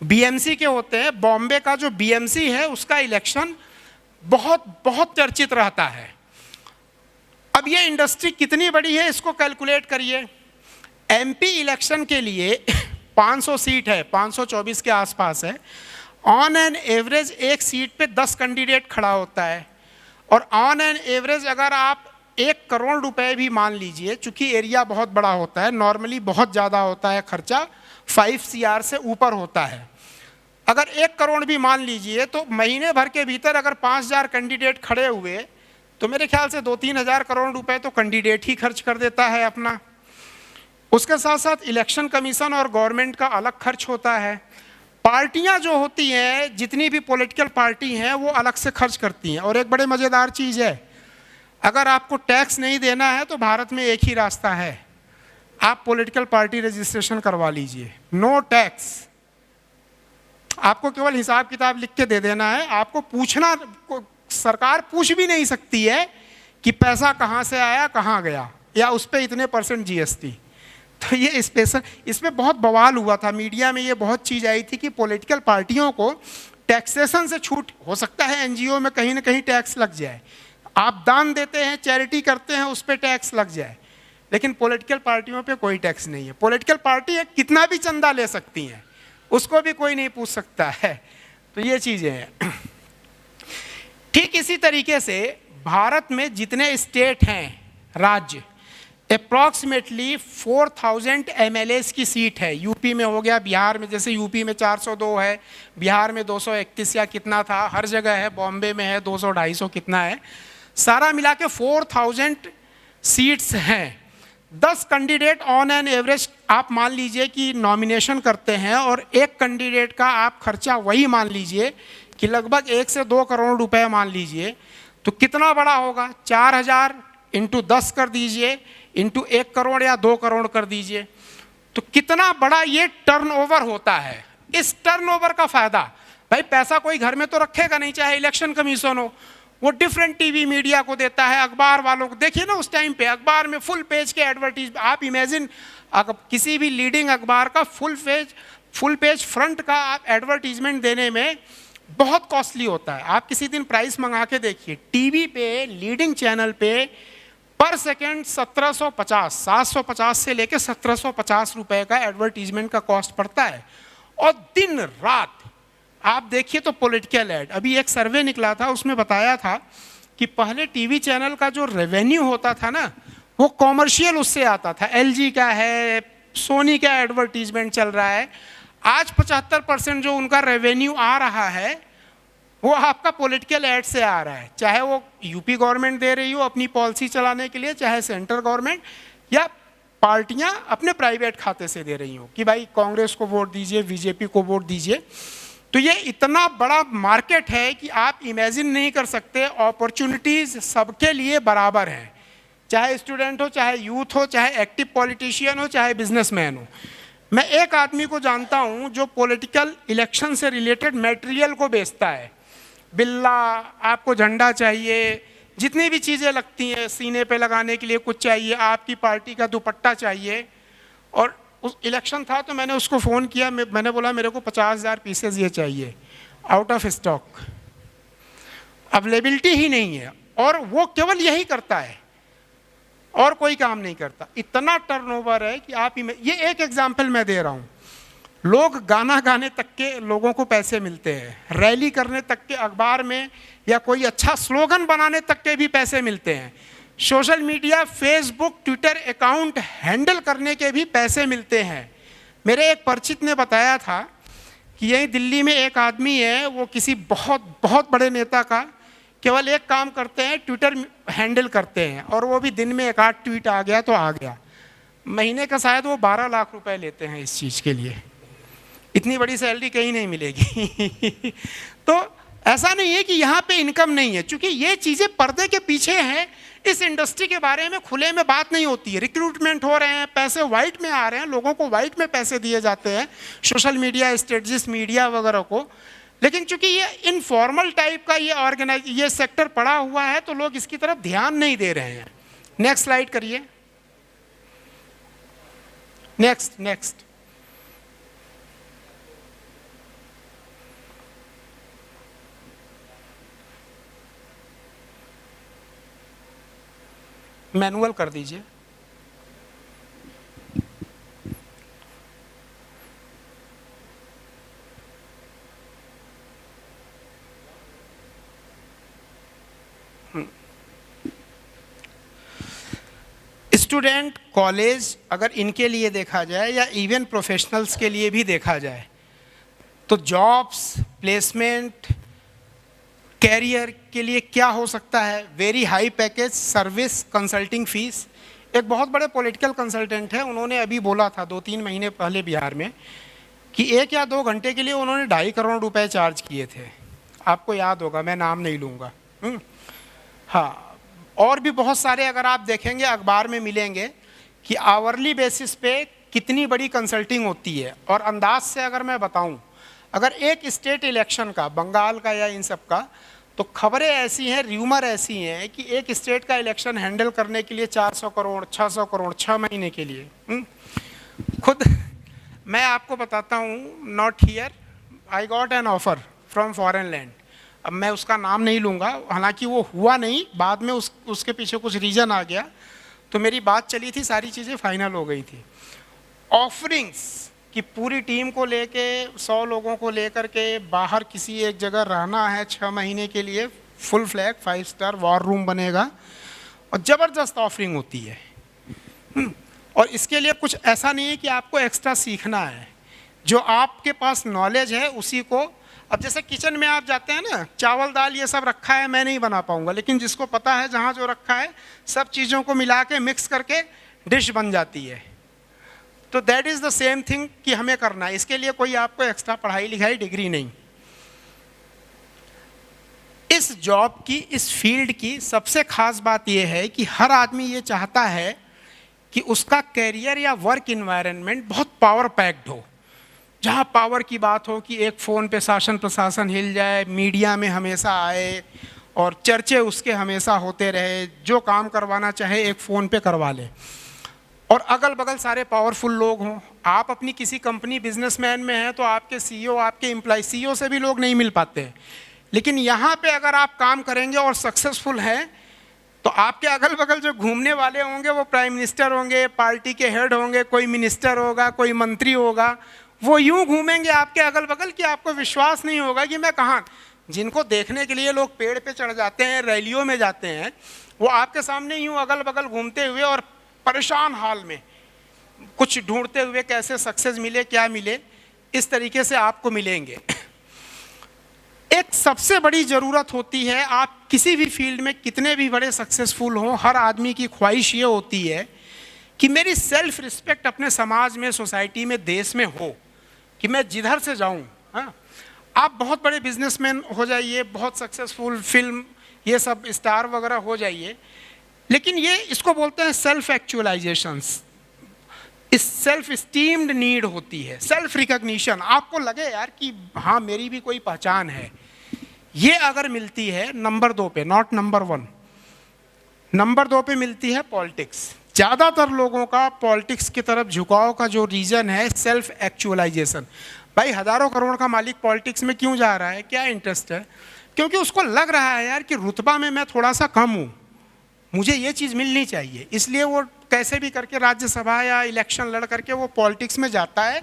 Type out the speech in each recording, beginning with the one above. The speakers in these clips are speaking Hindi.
बीएमसी के होते हैं। बॉम्बे का जो बीएमसी है उसका इलेक्शन बहुत बहुत चर्चित रहता है। अब ये इंडस्ट्री कितनी बड़ी है इसको कैलकुलेट करिए। एमपी इलेक्शन के लिए 500 सीट है, 524 के आसपास है। ऑन एन एवरेज एक सीट पे 10 कैंडिडेट खड़ा होता है, और ऑन एन एवरेज अगर आप 1 करोड़ रुपए भी मान लीजिए, चूंकि एरिया बहुत बड़ा होता है, नॉर्मली बहुत ज़्यादा होता है खर्चा, 5 CR से ऊपर होता है। अगर 1 करोड़ भी मान लीजिए तो महीने भर के भीतर अगर 5000 कैंडिडेट खड़े हुए तो मेरे ख्याल से 2-3 हज़ार करोड़ रुपए तो कैंडिडेट ही खर्च कर देता है अपना। उसके साथ साथ इलेक्शन कमीशन और गवर्नमेंट का अलग खर्च होता है। पार्टियां जो होती हैं, जितनी भी पॉलिटिकल पार्टी हैं, वो अलग से खर्च करती हैं। और एक बड़े मज़ेदार चीज़ है, अगर आपको टैक्स नहीं देना है तो भारत में एक ही रास्ता है, आप पॉलिटिकल पार्टी रजिस्ट्रेशन करवा लीजिए, नो टैक्स। आपको केवल हिसाब किताब लिख के दे देना है, आपको पूछना, सरकार पूछ भी नहीं सकती है कि पैसा कहाँ से आया, कहाँ गया, या उस पर इतने % GST। तो ये स्पेशल, इसमें बहुत बवाल हुआ था, मीडिया में ये बहुत चीज़ आई थी कि पॉलिटिकल पार्टियों को टैक्सेशन से छूट, हो सकता है एनजीओ में कहीं ना कहीं टैक्स लग जाए, आप दान देते हैं, चैरिटी करते हैं, उस पर टैक्स लग जाए, लेकिन पॉलिटिकल पार्टियों पे कोई टैक्स नहीं है। पॉलिटिकल पार्टी है, कितना भी चंदा ले सकती हैं, उसको भी कोई नहीं पूछ सकता है। तो ये चीज़ें हैं। ठीक इसी तरीके से भारत में जितने स्टेट हैं, राज्य, अप्रॉक्सीमेटली 4000 MLAs की सीट है। यूपी में हो गया, बिहार में, जैसे यूपी में 402 है, बिहार में 231 या कितना था, हर जगह है, बॉम्बे में है 200-250 कितना है, सारा मिला के 4000 सीट्स हैं। 10 कैंडिडेट ऑन एन एवरेज आप मान लीजिए कि नॉमिनेशन करते हैं, और एक कैंडिडेट का आप खर्चा वही मान लीजिए कि लगभग 1 से 2 करोड़ रुपए मान लीजिए, तो कितना बड़ा होगा, 4000 इंटू 10 कर दीजिए, इंटू 1 करोड़ या 2 करोड़ कर दीजिए, तो कितना बड़ा ये टर्नओवर होता है। इस टर्नओवर का फायदा, भाई पैसा कोई घर में तो रखेगा नहीं, चाहे इलेक्शन कमीशन हो, वो डिफरेंट टीवी मीडिया को देता है, अखबार वालों को। देखिए ना, उस टाइम पे अखबार में फुल पेज के एडवर्टीज, आप इमेजिन किसी भी लीडिंग अखबार का फुल पेज फ्रंट का आप एडवर्टीजमेंट देने में बहुत कॉस्टली होता है। आप किसी दिन प्राइस मंगा के देखिए, टीवी पे लीडिंग चैनल पे पर सेकेंड 750 से लेके 1750 रुपए का एडवर्टीजमेंट का कॉस्ट पड़ता है। और दिन रात आप देखिए तो पॉलिटिकल एड। अभी एक सर्वे निकला था, उसमें बताया था कि पहले टीवी चैनल का जो रेवेन्यू होता था ना, वो कॉमर्शियल उससे आता था, LG का है, सोनी का एडवर्टीजमेंट चल रहा है। आज 75% जो उनका रेवेन्यू आ रहा है वो आपका पॉलिटिकल एड से आ रहा है, चाहे वो यूपी गवर्नमेंट दे रही हो अपनी पॉलिसी चलाने के लिए, चाहे सेंट्रल गवर्नमेंट, या पार्टियां अपने प्राइवेट खाते से दे रही हो कि भाई कांग्रेस को वोट दीजिए, बीजेपी को वोट दीजिए। तो ये इतना बड़ा मार्केट है कि आप इमेजिन नहीं कर सकते। अपॉर्चुनिटीज सबके लिए बराबर हैं, चाहे स्टूडेंट हो, चाहे यूथ हो, चाहे एक्टिव पॉलिटिशियन हो, चाहे बिजनेसमैन हो। मैं एक आदमी को जानता हूं जो पॉलिटिकल इलेक्शन से रिलेटेड मटेरियल को बेचता है। बिल्ला, आपको झंडा चाहिए, जितनी भी चीज़ें लगती हैं सीने पे लगाने के लिए, कुछ चाहिए, आपकी पार्टी का दुपट्टा चाहिए। और उस इलेक्शन था तो मैंने उसको फ़ोन किया, मैंने बोला मेरे को 50,000 पीसेज ये चाहिए, आउट ऑफ स्टॉक, अवेलेबिलिटी ही नहीं है। और वो केवल यही करता है और कोई काम नहीं करता। इतना टर्नओवर है कि आप ये एक एग्जाम्पल मैं दे रहा हूँ। लोग गाना गाने तक के लोगों को पैसे मिलते हैं, रैली करने तक के, अखबार में या कोई अच्छा स्लोगन बनाने तक के भी पैसे मिलते हैं, social media, Facebook, Twitter account handle करने के भी पैसे मिलते हैं। मेरे एक परिचित ने बताया था कि यही दिल्ली में एक आदमी है, वो किसी बहुत बहुत बड़े नेता का केवल एक काम करते हैं, ट्विटर हैंडल करते हैं, और वो भी दिन में 1-8 ट्वीट आ गया तो आ गया। महीने का शायद वो 12 लाख रुपए लेते हैं इस चीज़ के लिए। इतनी बड़ी सैलरी कहीं नहीं मिलेगी। तो ऐसा नहीं है कि यहाँ पे इनकम नहीं है, क्योंकि ये चीज़ें पर्दे के पीछे हैं। इस इंडस्ट्री के बारे में खुले में बात नहीं होती है। रिक्रूटमेंट हो रहे हैं, पैसे वाइट में आ रहे हैं, लोगों को वाइट में पैसे दिए जाते हैं, सोशल मीडिया, स्ट्रेटजिस्ट मीडिया वगैरह को। लेकिन चूंकि ये इनफॉर्मल टाइप का ये सेक्टर पड़ा हुआ है, तो लोग इसकी तरफ ध्यान नहीं दे रहे हैं। नेक्स्ट स्लाइड करिए, नेक्स्ट। मैनुअल कर दीजिए। स्टूडेंट, कॉलेज, अगर इनके लिए देखा जाए या इवन प्रोफेशनल्स के लिए भी देखा जाए तो जॉब्स, प्लेसमेंट, कैरियर के लिए क्या हो सकता है? Very high package, service, consulting fees. एक बहुत बड़े पॉलिटिकल कंसल्टेंट है, उन्होंने अभी बोला था 2-3 महीने पहले बिहार में कि 1 या 2 घंटे के लिए उन्होंने 2.5 करोड़ रुपए चार्ज किए थे। आपको याद होगा, मैं नाम नहीं लूँगा। हाँ, और भी बहुत सारे अगर आप देखेंगे अखबार में मिलेंगे कि आवरली बेसिस पे कितनी बड़ी कंसल्टिंग होती है। और अंदाज से अगर मैं बताऊं, अगर एक स्टेट इलेक्शन का, बंगाल का या इन सब का, तो खबरें ऐसी हैं, र्यूमर ऐसी हैं कि एक स्टेट का इलेक्शन हैंडल करने के लिए 400 करोड़, 600 करोड़ 6 महीने के लिए। खुद मैं आपको बताता हूँ, not here, I got an offer from foreign land. अब मैं उसका नाम नहीं लूँगा, हालांकि वो हुआ नहीं, बाद में उसके पीछे कुछ रीज़न आ गया, तो मेरी बात चली थी, सारी चीज़ें फाइनल हो गई थी। ऑफरिंग्स कि पूरी टीम को लेके 100 लोगों को लेकर के बाहर किसी एक जगह रहना है 6 महीने के लिए, full flag 5 star war room बनेगा, और ज़बरदस्त ऑफरिंग होती है। और इसके लिए कुछ ऐसा नहीं है कि आपको एक्स्ट्रा सीखना है, जो आपके पास नॉलेज है उसी को। अब जैसे किचन में आप जाते हैं ना, चावल दाल ये सब रखा है, मैं नहीं बना पाऊंगा, लेकिन जिसको पता है जहाँ जो रखा है सब चीज़ों को मिला के मिक्स करके डिश बन जाती है। तो that is the same thing कि हमें करना है। इसके लिए कोई आपको एक्स्ट्रा पढ़ाई लिखाई डिग्री नहीं। इस जॉब की, इस फील्ड की सबसे खास बात यह है कि हर आदमी ये चाहता है कि उसका कैरियर या वर्क इन्वायरमेंट बहुत पावर पैक्ड हो, जहाँ पावर की बात हो कि एक फ़ोन पे शासन प्रशासन हिल जाए, मीडिया में हमेशा आए और चर्चे उसके हमेशा होते रहे, जो काम करवाना चाहे एक फ़ोन पे करवा ले, और अगल बगल सारे पावरफुल लोग हों। आप अपनी किसी कंपनी बिजनेसमैन में हैं तो आपके सीईओ, आपके एम्प्लॉय, सीईओ से भी लोग नहीं मिल पाते हैं, लेकिन यहाँ पे अगर आप काम करेंगे और सक्सेसफुल हैं तो आपके अगल बगल जो घूमने वाले होंगे वो प्राइम मिनिस्टर होंगे, पार्टी के हेड होंगे, कोई मिनिस्टर होगा, कोई मंत्री होगा, वो यूं घूमेंगे आपके अगल बगल कि आपको विश्वास नहीं होगा कि मैं कहाँ। जिनको देखने के लिए लोग पेड़ पे चढ़ जाते हैं, रैलियों में जाते हैं, वो आपके सामने यूं अगल बगल घूमते हुए और परेशान हाल में कुछ ढूंढते हुए कैसे सक्सेस मिले, क्या मिले, इस तरीके से आपको मिलेंगे। एक सबसे बड़ी ज़रूरत होती है, आप किसी भी फील्ड में कितने भी बड़े सक्सेसफुल हों, हर आदमी की ख्वाहिश ये होती है कि मेरी सेल्फ रिस्पेक्ट अपने समाज में, सोसाइटी में, देश में हो, कि मैं जिधर से जाऊं। हाँ, आप बहुत बड़े बिजनेसमैन हो जाइए, बहुत सक्सेसफुल फिल्म ये सब स्टार वगैरह हो जाइए, लेकिन ये इसको बोलते हैं सेल्फ एक्चुअलाइजेशंस। इस सेल्फ स्टीम्ड नीड होती है, सेल्फ रिकॉग्निशन, आपको लगे यार कि हाँ मेरी भी कोई पहचान है। ये अगर मिलती है नंबर 2 पे, नॉट नंबर 1, नंबर 2 पे मिलती है पॉलिटिक्स। ज़्यादातर लोगों का पॉलिटिक्स की तरफ झुकाव का जो रीज़न है सेल्फ एक्चुअलाइजेशन। भाई हज़ारों करोड़ का मालिक पॉलिटिक्स में क्यों जा रहा है, क्या इंटरेस्ट है? क्योंकि उसको लग रहा है यार कि रुतबा में मैं थोड़ा सा कम हूँ, मुझे ये चीज़ मिलनी चाहिए, इसलिए वो कैसे भी करके राज्यसभा या इलेक्शन लड़ करके वो पॉलिटिक्स में जाता है।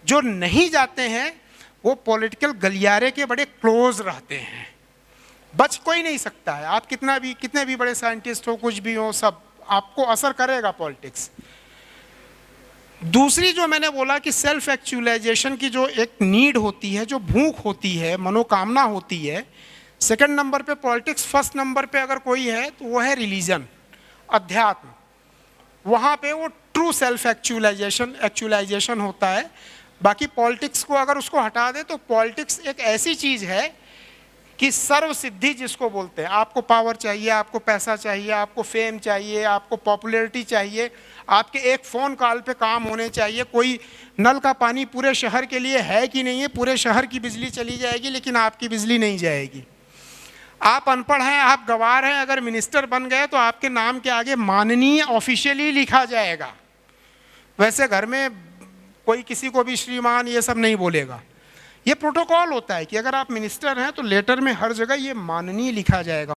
जो नहीं जाते हैं वो पॉलिटिकल गलियारे के बड़े क्लोज रहते हैं, बच कोई नहीं सकता है। आप कितने भी बड़े साइंटिस्ट हो, कुछ भी हो, सब आपको असर करेगा पॉलिटिक्स। दूसरी जो मैंने बोला कि सेल्फ एक्चुअलाइजेशन की जो एक नीड होती है, जो भूख होती है, मनोकामना होती है, सेकंड नंबर पे पॉलिटिक्स, फर्स्ट नंबर पे अगर कोई है तो वो है रिलीजन, अध्यात्म। वहाँ पे वो ट्रू सेल्फ एक्चुअलाइजेशन होता है। बाकी पॉलिटिक्स को अगर उसको हटा दे तो पॉलिटिक्स एक ऐसी चीज़ है कि सर्व सिद्धि जिसको बोलते हैं, आपको पावर चाहिए, आपको पैसा चाहिए, आपको फेम चाहिए, आपको पॉपुलैरिटी चाहिए, आपके एक फ़ोन कॉल पे काम होने चाहिए, कोई नल का पानी पूरे शहर के लिए है कि नहीं है, पूरे शहर की बिजली चली जाएगी लेकिन आपकी बिजली नहीं जाएगी। आप अनपढ़ हैं, आप गंवार हैं, अगर मिनिस्टर बन गए तो आपके नाम के आगे माननीय ऑफिशियली लिखा जाएगा। वैसे घर में कोई किसी को भी श्रीमान ये सब नहीं बोलेगा। ये प्रोटोकॉल होता है कि अगर आप मिनिस्टर हैं तो लेटर में हर जगह ये माननीय लिखा जाएगा।